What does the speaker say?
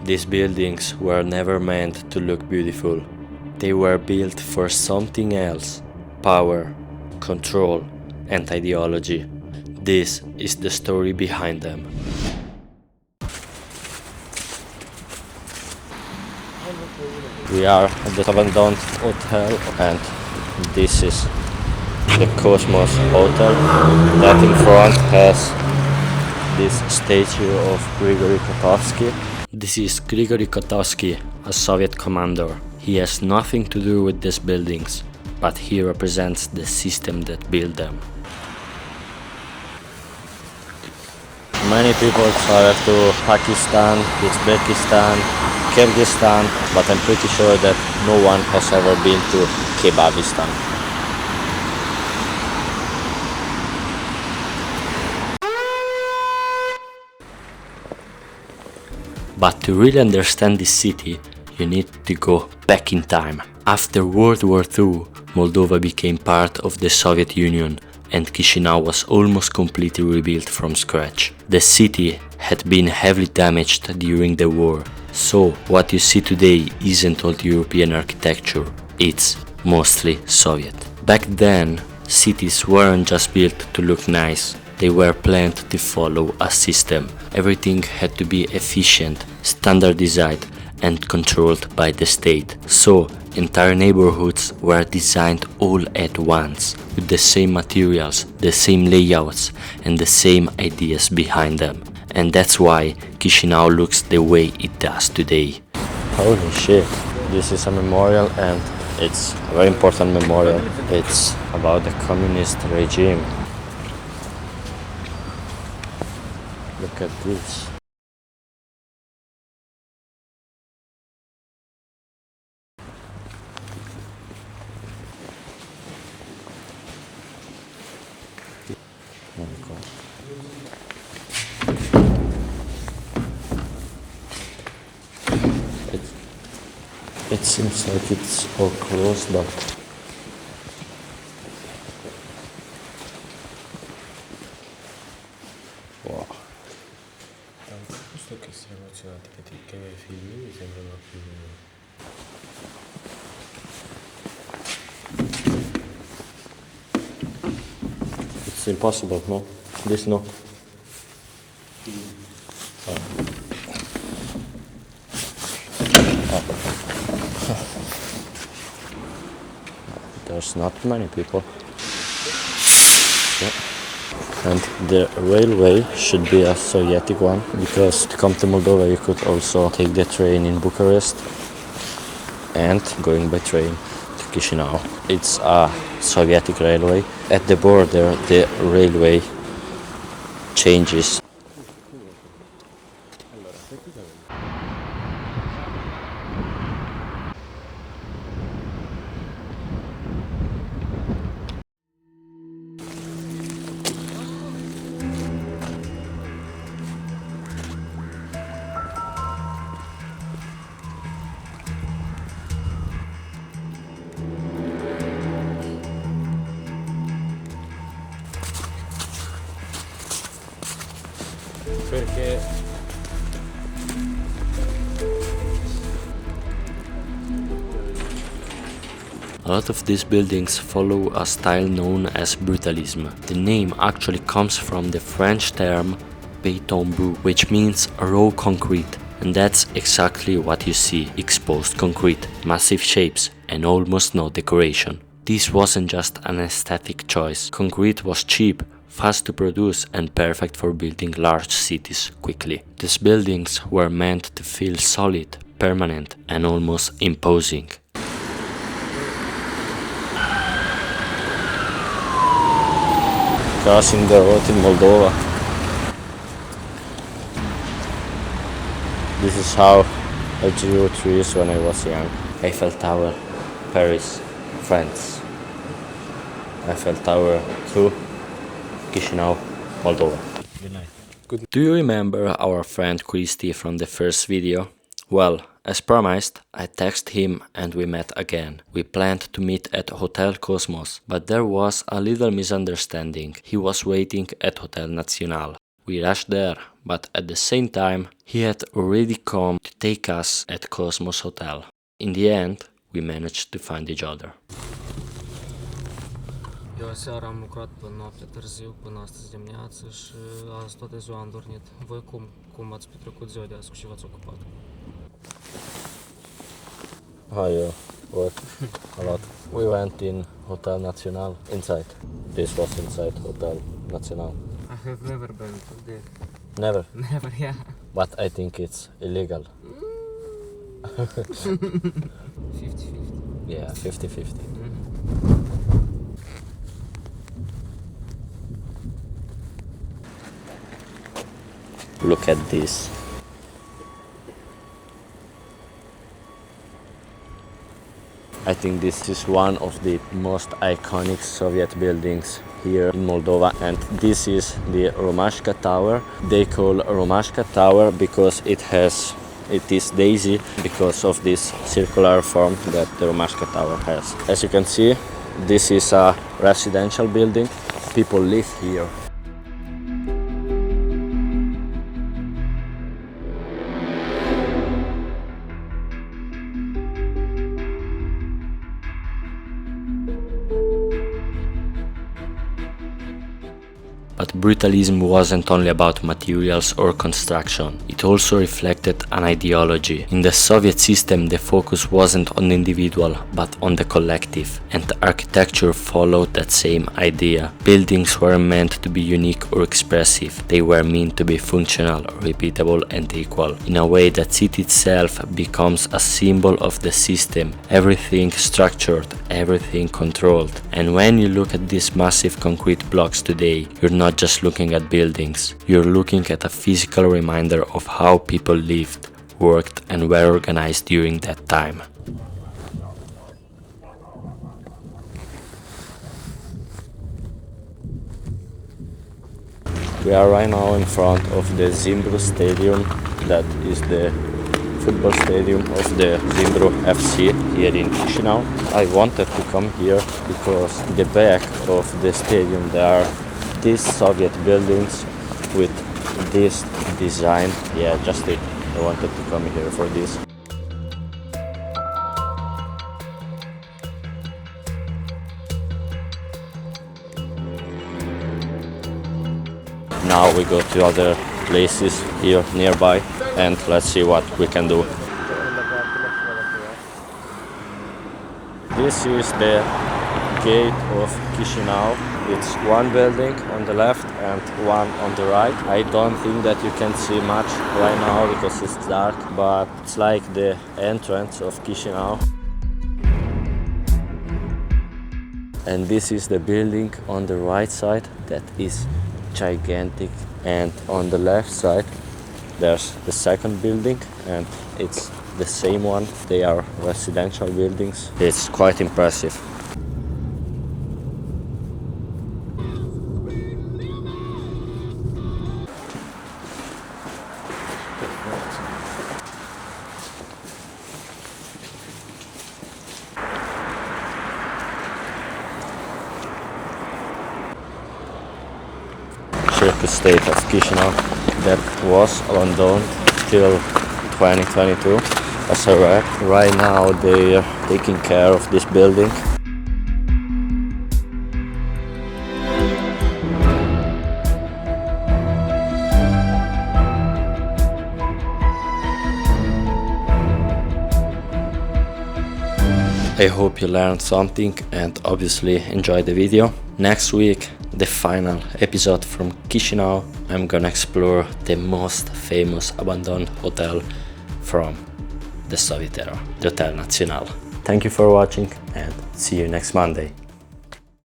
These buildings were never meant to look beautiful. They were built for something else: power, control, and ideology. This is the story behind them. We are at the abandoned hotel, and this is the Cosmos Hotel. That in front has this statue of Grigory Kotovsky. This is Grigory Kotovsky, a Soviet commander. He has nothing to do with these buildings, but he represents the system that built them. Many people travel to Pakistan, Uzbekistan, Kyrgyzstan, but I'm pretty sure that no one has ever been to Kebabistan. But to really understand this city, you need to go back in time. After World War II, Moldova became part of the Soviet Union, and Chișinău was almost completely rebuilt from scratch. The city had been heavily damaged during the war, so what you see today isn't old European architecture, it's mostly Soviet. Back then, cities weren't just built to look nice, they were planned to follow a system. Everything had to be efficient, standardized, and controlled by the state. So, entire neighborhoods were designed all at once, with the same materials, the same layouts, and the same ideas behind them. And that's why Chișinău looks the way it does today. Holy shit, this is a memorial, and it's a very important memorial. It's about the communist regime. Look at this. It seems like it's all closed, but wow. It's impossible, no? This no. There's not many people. Yeah. And the railway should be a Sovietic one, because to come to Moldova you could also take the train in Bucharest and going by train to Chișinău. It's a Sovietic railway. At the border the railway changes. A lot of these buildings follow a style known as Brutalism. The name actually comes from the French term béton brut, which means raw concrete, and that's exactly what you see: exposed concrete, massive shapes, and almost no decoration. This wasn't just an aesthetic choice. Concrete was cheap, fast to produce, and perfect for building large cities quickly. These buildings were meant to feel solid, permanent, and almost imposing. Crossing the road in Moldova. This is how I drew trees when I was young. Eiffel Tower, Paris, France. Eiffel Tower 2, Chișinău, Moldova. Good night. Do you remember our friend Christy from the first video? Well, as promised, I texted him and we met again. We planned to meet at Hotel Cosmos, but there was a little misunderstanding. He was waiting at Hotel Național. We rushed there, but at the same time, he had already come to take us at Cosmos Hotel. In the end, we managed to find each other. Eu aseară am lucrat până noapte târziu, până astăzi dimineață și azi toată ziua am dormit. Voi cum ați petrecut ziua de azi, cu ce v-ați ocupat? I worked a lot. We went in Hotel Nacional inside. This was inside Hotel Nacional. I have never been there. Never. Never, yeah. But I think it's illegal. 50-50. Yeah, 50-50. Look at this. I think this is one of the most iconic Soviet buildings here in Moldova, and this is the Romashka Tower. They call Romashka Tower because it is daisy because of this circular form that the Romashka Tower has. As you can see, this is a residential building. People live here. But brutalism wasn't only about materials or construction, it also reflected an ideology. In the Soviet system, the focus wasn't on the individual, but on the collective, and the architecture followed that same idea. Buildings weren't meant to be unique or expressive, they were meant to be functional, repeatable and equal, in a way that city itself becomes a symbol of the system, everything structured, everything controlled. And when you look at these massive concrete blocks today, you're not just looking at buildings, you're looking at a physical reminder of how people lived, worked and were organized during that time. We are right now in front of the Zimbru Stadium, that is the football stadium of the Zimbru FC here in Chișinău. I wanted to come here because in the back of the stadium there are these Soviet buildings with this design. Yeah, just it. I wanted to come here for this. Now we go to other places here nearby and let's see what we can do. This is the gate of Chișinău. It's one building on the left and one on the right. I don't think that you can see much right now because it's dark, but it's like the entrance of Chișinău. And this is the building on the right side that is gigantic, and on the left side there's the second building and it's the same one. They are residential buildings. It's quite impressive. Circus state of Chișinău that was abandoned till 2022 as a wreck. Right now they are taking care of this building. I hope you learned something and obviously enjoyed the video. Next week, the final episode from Chișinău. I'm gonna explore the most famous abandoned hotel from the Soviet era, the Hotel Național. Thank you for watching and see you next Monday.